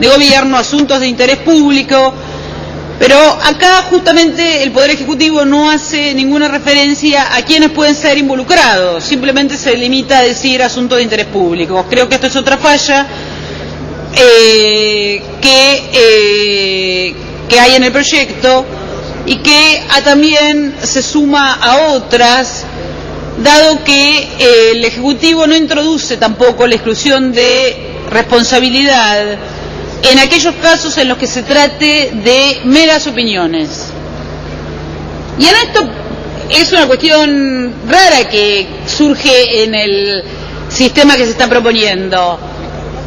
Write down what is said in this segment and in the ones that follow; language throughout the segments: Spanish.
de gobierno, asuntos de interés público, pero acá justamente el Poder Ejecutivo no hace ninguna referencia a quienes pueden ser involucrados, simplemente se limita a decir asuntos de interés público. Creo que esto es otra falla que hay en el proyecto y que también se suma a otras, dado que el Ejecutivo no introduce tampoco la exclusión de responsabilidad en aquellos casos en los que se trate de meras opiniones. Y en esto es una cuestión rara que surge en el sistema que se está proponiendo.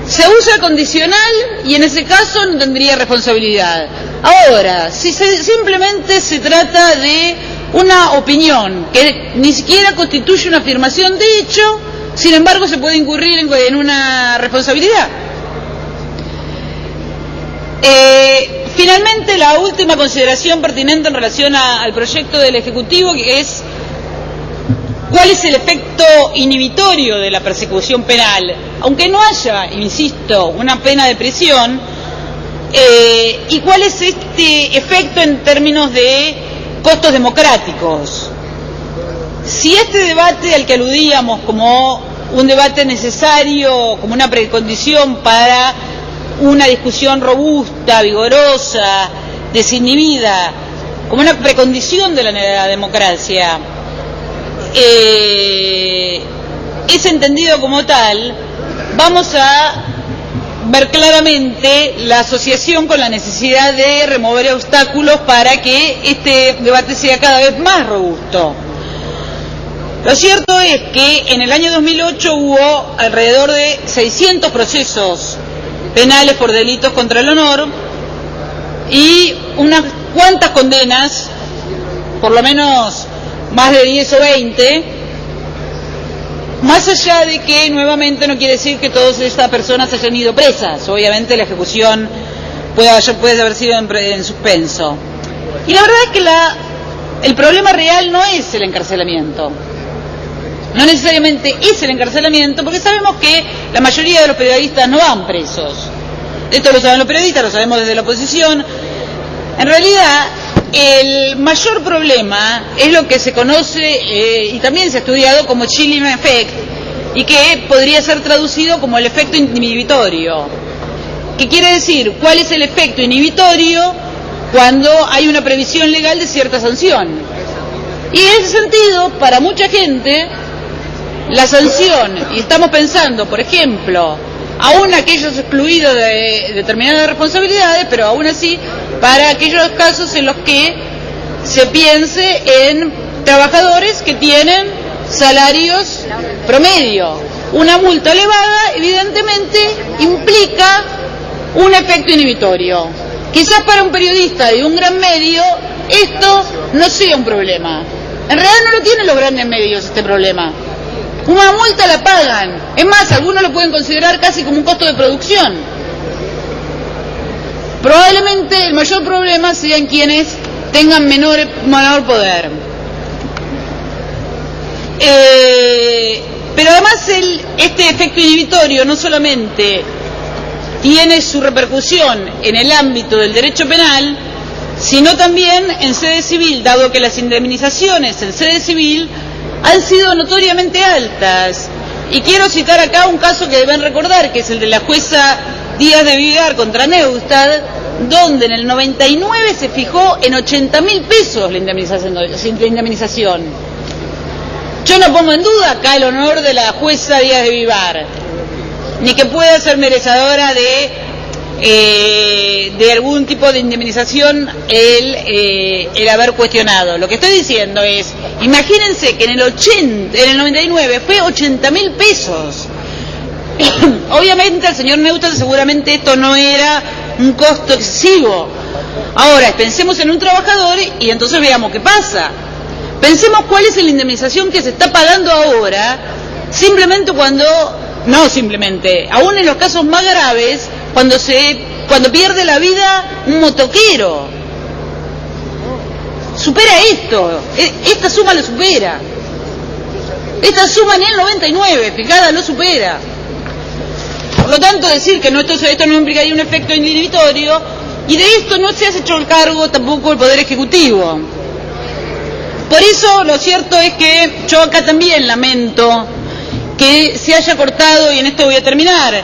Se usa condicional y en ese caso no tendría responsabilidad. Ahora, si simplemente se trata de una opinión que ni siquiera constituye una afirmación de hecho, sin embargo se puede incurrir en una responsabilidad. Finalmente, la última consideración pertinente en relación al proyecto del Ejecutivo, que es cuál es el efecto inhibitorio de la persecución penal, aunque no haya, insisto, una pena de prisión, y cuál es este efecto en términos de costos democráticos. Si este debate al que aludíamos como un debate necesario, como una precondición para una discusión robusta, vigorosa, desinhibida, como una precondición de la democracia, es entendido como tal, vamos a ver claramente la asociación con la necesidad de remover obstáculos para que este debate sea cada vez más robusto. Lo cierto es que en el año 2008 hubo alrededor de 600 procesos penales por delitos contra el honor y unas cuantas condenas, por lo menos más de 10 o 20, más allá de que nuevamente no quiere decir que todas estas personas hayan ido presas. Obviamente la ejecución puede haber sido en suspenso. Y la verdad es que el problema real no es el encarcelamiento. No necesariamente es el encarcelamiento, porque sabemos que la mayoría de los periodistas no van presos. Esto lo saben los periodistas, lo sabemos desde la oposición. En realidad, el mayor problema es lo que se conoce y también se ha estudiado como chilling effect, y que podría ser traducido como el efecto inhibitorio. ¿Qué quiere decir? ¿Cuál es el efecto inhibitorio cuando hay una previsión legal de cierta sanción? Y en ese sentido, para mucha gente, la sanción, y estamos pensando, por ejemplo, aún aquellos excluidos de determinadas responsabilidades, pero aún así, para aquellos casos en los que se piense en trabajadores que tienen salarios promedio. Una multa elevada, evidentemente, implica un efecto inhibitorio. Quizás para un periodista de un gran medio esto no sea un problema. En realidad no lo tienen los grandes medios este problema. Una multa la pagan. Es más, algunos lo pueden considerar casi como un costo de producción. Probablemente el mayor problema sean quienes tengan menor poder. Pero además este efecto inhibitorio no solamente tiene su repercusión en el ámbito del derecho penal, sino también en sede civil, dado que las indemnizaciones en sede civil han sido notoriamente altas. Y quiero citar acá un caso que deben recordar, que es el de la jueza Díaz de Vivar contra Neustadt, donde en el 99 se fijó en 80.000 pesos la indemnización. Yo no pongo en duda acá el honor de la jueza Díaz de Vivar, ni que pueda ser merecedora de algún tipo de indemnización el haber cuestionado. Lo que estoy diciendo es, imagínense que en el 99 fue 80.000 pesos. Obviamente al señor Neustadt seguramente esto no era un costo excesivo. Ahora, pensemos en un trabajador y entonces veamos qué pasa. Pensemos cuál es la indemnización que se está pagando ahora, aún en los casos más graves, cuando pierde la vida un motoquero. Supera esto, esta suma lo supera. Esta suma en el 99, fijada, lo supera. Por lo tanto, decir que esto no implicaría un efecto inhibitorio, y de esto no se ha hecho el cargo tampoco el Poder Ejecutivo. Por eso, lo cierto es que yo acá también lamento que se haya cortado, y en esto voy a terminar,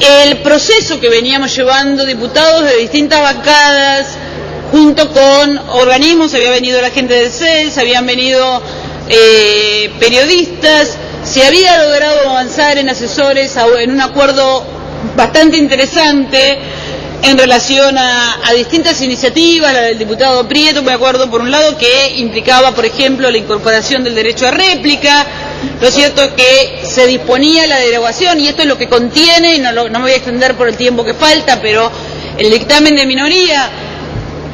el proceso que veníamos llevando diputados de distintas bancadas, junto con organismos. Había venido la gente del CES, habían venido periodistas, se había logrado avanzar en asesores en un acuerdo bastante interesante en relación a distintas iniciativas. La del diputado Prieto, me acuerdo, por un lado, que implicaba, por ejemplo, la incorporación del derecho a réplica. Lo cierto es que se disponía la derogación, y esto es lo que contiene, no me voy a extender por el tiempo que falta, pero el dictamen de minoría,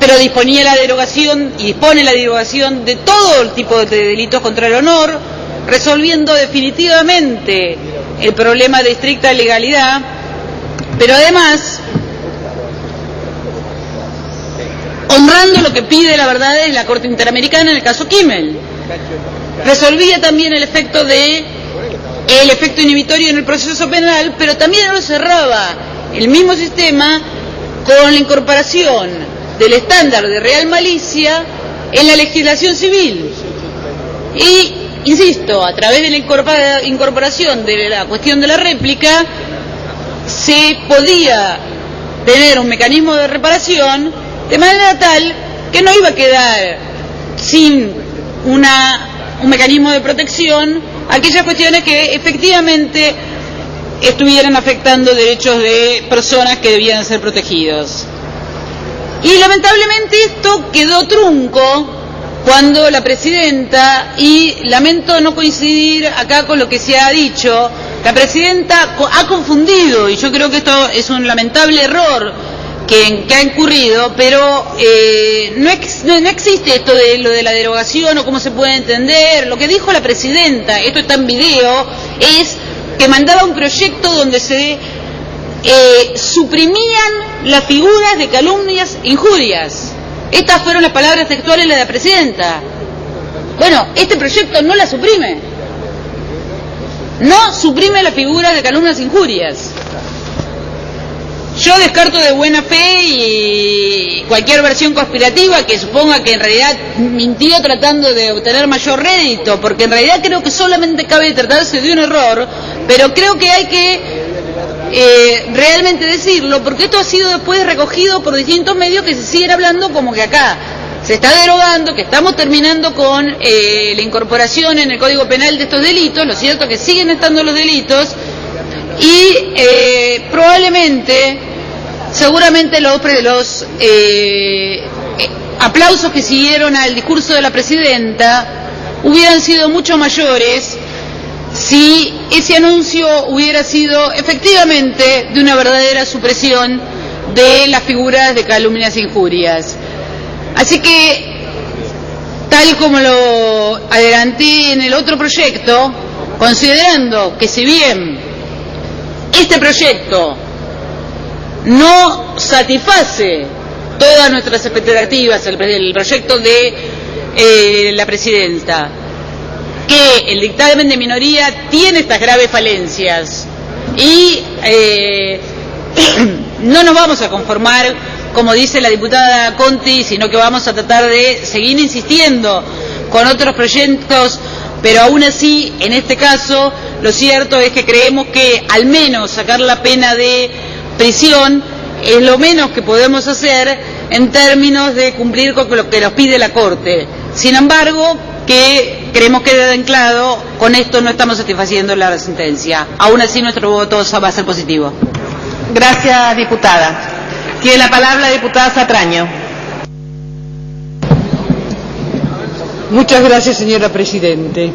pero disponía la derogación y dispone la derogación de todo el tipo de delitos contra el honor, resolviendo definitivamente el problema de estricta legalidad, pero además honrando lo que pide, la verdad, es la Corte Interamericana en el caso Kimmel. Resolvía también el efecto inhibitorio en el proceso penal, pero también lo cerraba el mismo sistema con la incorporación del estándar de real malicia en la legislación civil. Y, insisto, a través de la incorporación de la cuestión de la réplica, se podía tener un mecanismo de reparación de manera tal que no iba a quedar sin un mecanismo de protección aquellas cuestiones que efectivamente estuvieran afectando derechos de personas que debían ser protegidos. Y lamentablemente esto quedó trunco cuando la presidenta, y lamento no coincidir acá con lo que se ha dicho, la presidenta ha confundido, y yo creo que esto es un lamentable error que ha incurrido, pero no existe esto de lo de la derogación o cómo se puede entender. Lo que dijo la presidenta, esto está en video, es que mandaba un proyecto donde se suprimían las figuras de calumnias e injurias. Estas fueron las palabras textuales de la presidenta. Bueno, este proyecto no la suprime. No suprime las figuras de calumnias e injurias. Yo descarto de buena fe y cualquier versión conspirativa que suponga que en realidad mintió tratando de obtener mayor rédito, porque en realidad creo que solamente cabe tratarse de un error, pero creo que hay que realmente decirlo, porque esto ha sido después recogido por distintos medios que se siguen hablando como que acá se está derogando, que estamos terminando con la incorporación en el Código Penal de estos delitos. Lo cierto es que siguen estando los delitos, y probablemente, seguramente los aplausos que siguieron al discurso de la presidenta hubieran sido mucho mayores si ese anuncio hubiera sido efectivamente de una verdadera supresión de las figuras de calumnias e injurias. Así que, tal como lo adelanté en el otro proyecto, considerando que si bien este proyecto no satisface todas nuestras expectativas, el proyecto de la presidenta, que el dictamen de minoría tiene estas graves falencias, y no nos vamos a conformar, como dice la diputada Conti, sino que vamos a tratar de seguir insistiendo con otros proyectos, pero aún así, en este caso, lo cierto es que creemos que al menos sacar la pena de prisión es lo menos que podemos hacer en términos de cumplir con lo que nos pide la Corte. Sin embargo, que creemos que de claro, con esto no estamos satisfaciendo la sentencia. Aún así, nuestro voto va a ser positivo. Gracias, diputada. Tiene la palabra la diputada Satraño. Muchas gracias, señora Presidente.